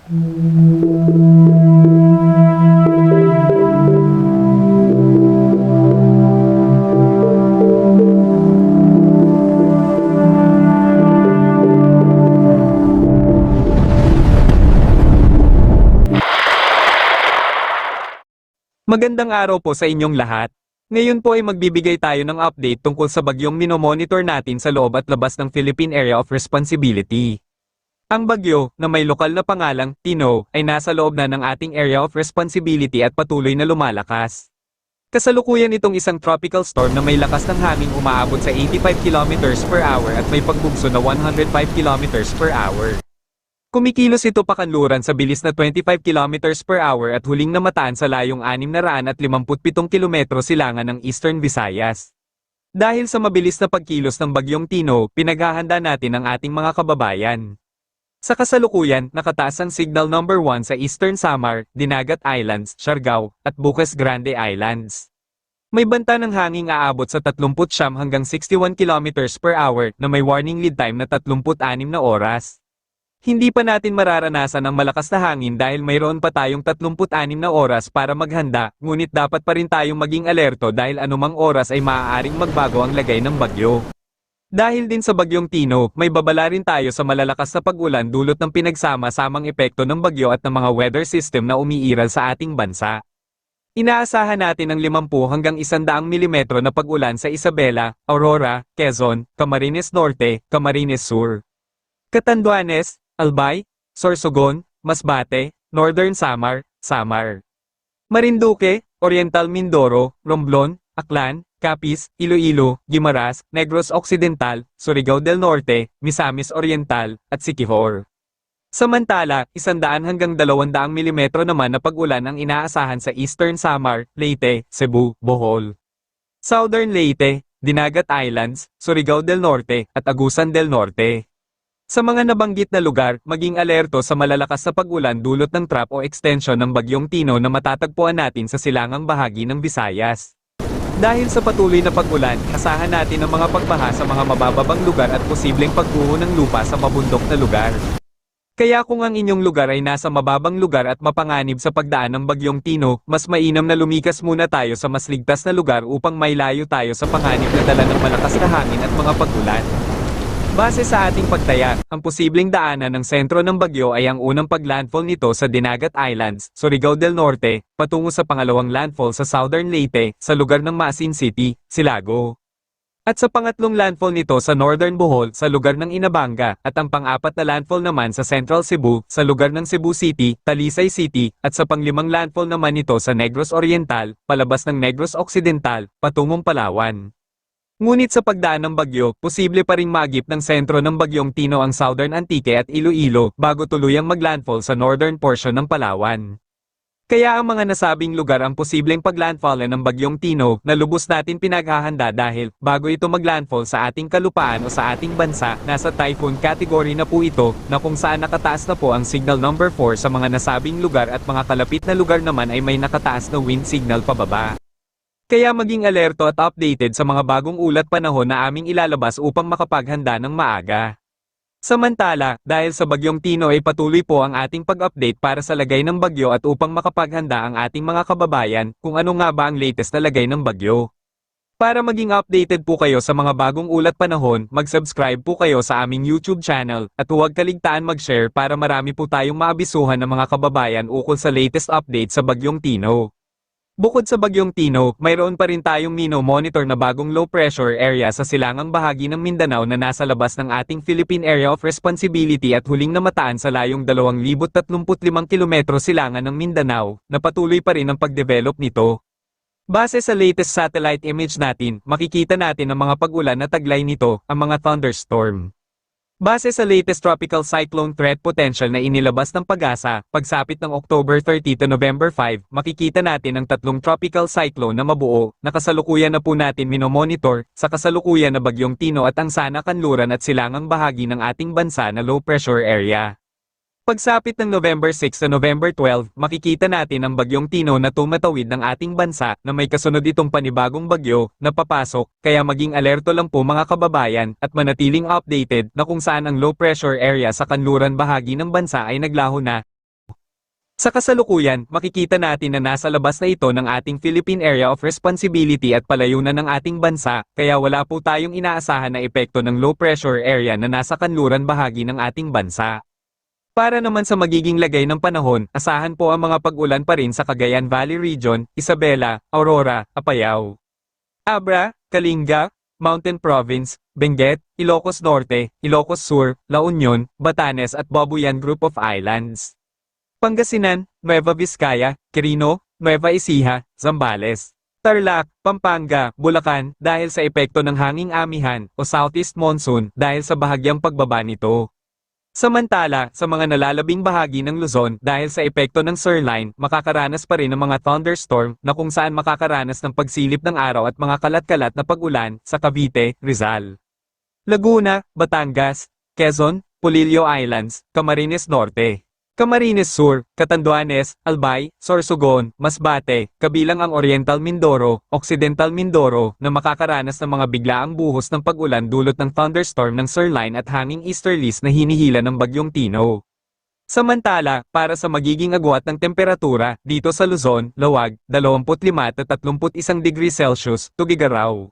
Magandang araw po sa inyong lahat. Ngayon po ay magbibigay tayo ng update tungkol sa bagyong minomonitor natin sa loob at labas ng Philippine Area of Responsibility. Ang bagyo, na may lokal na pangalang Tino, ay nasa loob na ng ating Area of Responsibility at patuloy na lumalakas. Kasalukuyan itong isang tropical storm na may lakas ng hangin umaabot sa 85 km per hour at may pagbugso na 105 km per hour. Kumikilos ito pakanluran sa bilis na 25 km per hour at huling namataan sa layong 657 km silangan ng Eastern Visayas. Dahil sa mabilis na pagkilos ng bagyong Tino, pinaghahanda natin ang ating mga kababayan. Sa kasalukuyan, nakataas ang signal number 1 sa Eastern Samar, Dinagat Islands, Siargao, at Bucas Grande Islands. May banta ng hanging aabot sa 39 hanggang 61 km per hour na may warning lead time na 36 na oras. Hindi pa natin mararanasan ang malakas na hangin dahil mayroon pa tayong 36 na oras para maghanda, ngunit dapat pa rin tayong maging alerto dahil anumang oras ay maaaring magbago ang lagay ng bagyo. Dahil din sa bagyong Tino, may babala rin tayo sa malalakas na pag-ulan dulot ng pinagsama-samang epekto ng bagyo at ng mga weather system na umiiral sa ating bansa. Inaasahan natin ang 50 hanggang 100 mm na pag-ulan sa Isabela, Aurora, Quezon, Camarines Norte, Camarines Sur, Catanduanes, Albay, Sorsogon, Masbate, Northern Samar, Samar, Marinduque, Oriental Mindoro, Romblon, Aklan, Capiz, Iloilo, Guimaras, Negros Occidental, Surigao del Norte, Misamis Oriental, at Siquijor. Samantala, 100 hanggang 200 mm naman na pag-ulan ang inaasahan sa Eastern Samar, Leyte, Cebu, Bohol, Southern Leyte, Dinagat Islands, Surigao del Norte, at Agusan del Norte. Sa mga nabanggit na lugar, maging alerto sa malalakas na pag-ulan dulot ng trap o extension ng bagyong Tino na matatagpuan natin sa silangang bahagi ng Visayas. Dahil sa patuloy na pag-ulan, asahan natin ang mga pagbaha sa mga mabababang lugar at posibleng pagguho ng lupa sa mabundok na lugar. Kaya kung ang inyong lugar ay nasa mababang lugar at mapanganib sa pagdaan ng bagyong Tino, mas mainam na lumikas muna tayo sa mas ligtas na lugar upang mailayo tayo sa panganib na dala ng malakas na hangin at mga pag-ulan. Base sa ating pagtaya, ang posibleng daanan ng sentro ng bagyo ay ang unang paglandfall nito sa Dinagat Islands, Surigao del Norte, patungo sa pangalawang landfall sa Southern Leyte, sa lugar ng Maasin City, Silago. At sa pangatlong landfall nito sa Northern Bohol, sa lugar ng Inabanga, at ang pang-apat na landfall naman sa Central Cebu, sa lugar ng Cebu City, Talisay City, at sa panglimang landfall naman nito sa Negros Oriental, palabas ng Negros Occidental, patungong Palawan. Ngunit sa pagdaan ng bagyo, posible pa ring maagip ng sentro ng bagyong Tino ang Southern Antique at Iloilo bago tuluyang maglandfall sa northern portion ng Palawan. Kaya ang mga nasabing lugar ang posibleng paglandfallan ng bagyong Tino na lubos natin pinaghahanda dahil bago ito maglandfall sa ating kalupaan o sa ating bansa, nasa typhoon category na po ito na kung saan nakataas na po ang signal number 4 sa mga nasabing lugar at mga kalapit na lugar naman ay may nakataas na wind signal pababa. Kaya maging alerto at updated sa mga bagong ulat panahon na aming ilalabas upang makapaghanda ng maaga. Samantala, dahil sa bagyong Tino ay patuloy po ang ating pag-update para sa lagay ng bagyo at upang makapaghanda ang ating mga kababayan kung ano nga ba ang latest na lagay ng bagyo. Para maging updated po kayo sa mga bagong ulat panahon, mag-subscribe po kayo sa aming YouTube channel at huwag kaligtaan mag-share para marami po tayong maabisuhan ng mga kababayan ukol sa latest update sa bagyong Tino. Bukod sa bagyong Tino, mayroon pa rin tayong monitor na bagong low pressure area sa silangang bahagi ng Mindanao na nasa labas ng ating Philippine Area of Responsibility at huling namataan sa layong 2,035 km silangan ng Mindanao, na patuloy pa rin ang pagdevelop nito. Base sa latest satellite image natin, makikita natin ang mga pag-ulan na taglay nito, ang mga thunderstorm. Base sa latest tropical cyclone threat potential na inilabas ng PAGASA, pagsapit ng October 30 to November 5, makikita natin ang tatlong tropical cyclone na mabuo, na kasalukuyan na po natin minomonitor, sa kasalukuyan na bagyong Tino at ang sana kanluran at silangang bahagi ng ating bansa na low pressure area. Pagsapit ng November 6 sa November 12, makikita natin ang bagyong Tino na tumatawid ng ating bansa na may kasunod itong panibagong bagyo na papasok, kaya maging alerto lang po mga kababayan at manatiling updated na kung saan ang low pressure area sa kanluran bahagi ng bansa ay naglaho na. Sa kasalukuyan, makikita natin na nasa labas na ito ng ating Philippine Area of Responsibility at palayo na ng ating bansa, kaya wala po tayong inaasahan na epekto ng low pressure area na nasa kanluran bahagi ng ating bansa. Para naman sa magiging lagay ng panahon, asahan po ang mga pag-ulan pa rin sa Cagayan Valley Region, Isabela, Aurora, Apayao, Abra, Kalinga, Mountain Province, Benguet, Ilocos Norte, Ilocos Sur, La Union, Batanes at Babuyan Group of Islands. Pangasinan, Nueva Vizcaya, Quirino, Nueva Ecija, Zambales, Tarlac, Pampanga, Bulacan dahil sa epekto ng hanging amihan o southeast monsoon dahil sa bahagyang pagbaba nito. Samantala, sa mga nalalabing bahagi ng Luzon dahil sa epekto ng surline, makakaranas pa rin ng mga thunderstorm na kung saan makakaranas ng pagsilip ng araw at mga kalat-kalat na pag-ulan sa Cavite, Rizal, Laguna, Batangas, Quezon, Polillo Islands, Camarines Norte, Camarines Sur, Catanduanes, Albay, Sorsogon, Masbate, kabilang ang Oriental Mindoro, Occidental Mindoro, na makakaranas ng mga biglaang buhos ng pag-ulan dulot ng thunderstorm ng surline at hanging easterlies na hinihila ng Bagyong Tino. Samantala, para sa magiging agwat ng temperatura, dito sa Luzon, Lawag, 25 at 31 degrees Celsius, Tugigaraw,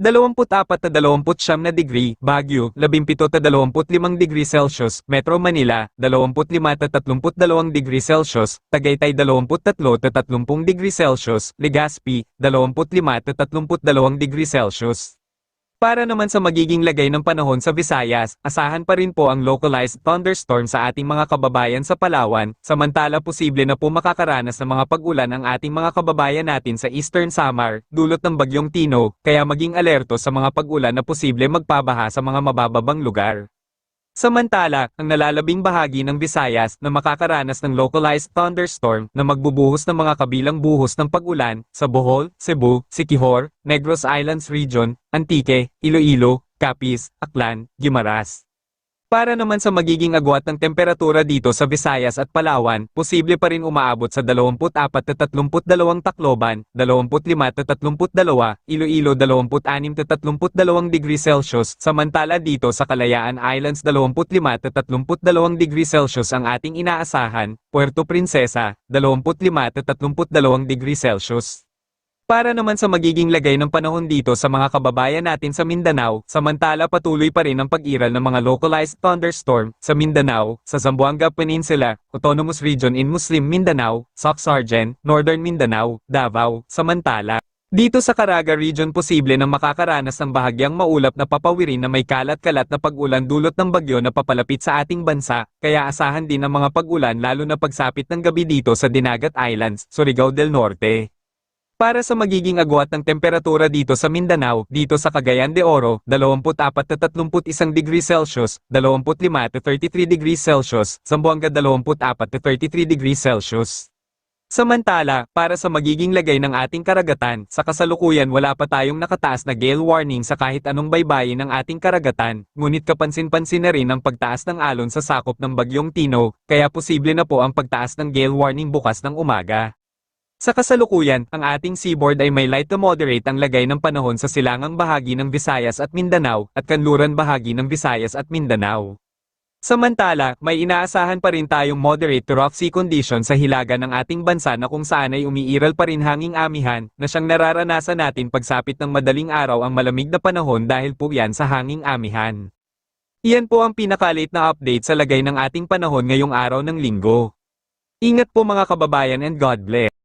24 at 29 na degree, Baguio, 17 at 25 degree Celsius, Metro Manila, 25 at 32 degree Celsius, Tagaytay 23 at 30 degree Celsius, Legazpi, 25 at 32 degree Celsius. Para naman sa magiging lagay ng panahon sa Visayas, asahan pa rin po ang localized thunderstorm sa ating mga kababayan sa Palawan, samantala posible na po makakaranas ng mga pag-ulan ang ating mga kababayan natin sa Eastern Samar, dulot ng Bagyong Tino, kaya maging alerto sa mga pag-ulan na posible magpabaha sa mga mabababang lugar. Samantala, ang nalalabing bahagi ng Visayas na makakaranas ng localized thunderstorm na magbubuhos ng mga kabilang buhos ng pag-ulan sa Bohol, Cebu, Siquijor, Negros Islands Region, Antique, Iloilo, Capiz, Aklan, Guimaras. Para naman sa magiging agwat ng temperatura dito sa Visayas at Palawan, posible pa rin umaabot sa 24 at 32 Tacloban, 25 at 32, Iloilo 26 at 32 degrees Celsius, samantala dito sa Kalayaan Islands 25 at 32 degrees Celsius ang ating inaasahan, Puerto Princesa, 25 at 32 degrees Celsius. Para naman sa magiging lagay ng panahon dito sa mga kababayan natin sa Mindanao, samantala patuloy pa rin ang pag-iral ng mga localized thunderstorm sa Mindanao, sa Zamboanga Peninsula, Autonomous Region in Muslim Mindanao, Soc-Sargen, Northern Mindanao, Davao, samantala. Dito sa Caraga Region posible na makakaranas ng bahagyang maulap na papawirin na may kalat-kalat na pag-ulan dulot ng bagyo na papalapit sa ating bansa, kaya asahan din ang mga pag-ulan lalo na pagsapit ng gabi dito sa Dinagat Islands, Surigao del Norte. Para sa magiging agwat ng temperatura dito sa Mindanao, dito sa Cagayan de Oro, 24 at 31 degrees Celsius, 25 at 33 degrees Celsius, Zamboanga 24 at 33 degrees Celsius. Samantala, para sa magiging lagay ng ating karagatan, sa kasalukuyan wala pa tayong nakataas na gale warning sa kahit anong baybayin ng ating karagatan, ngunit kapansin-pansin na rin ang pagtaas ng alon sa sakop ng Bagyong Tino, kaya posible na po ang pagtaas ng gale warning bukas ng umaga. Sa kasalukuyan, ang ating seaboard ay may light to moderate ang lagay ng panahon sa silangang bahagi ng Visayas at Mindanao, at kanluran bahagi ng Visayas at Mindanao. Samantala, may inaasahan pa rin tayong moderate to rough sea condition sa hilaga ng ating bansa na kung saan ay umiiral pa rin hanging amihan, na siyang nararanasan natin pagsapit ng madaling araw ang malamig na panahon dahil po yan sa hanging amihan. Iyan po ang pinakalit na update sa lagay ng ating panahon ngayong araw ng Linggo. Ingat po mga kababayan and God bless.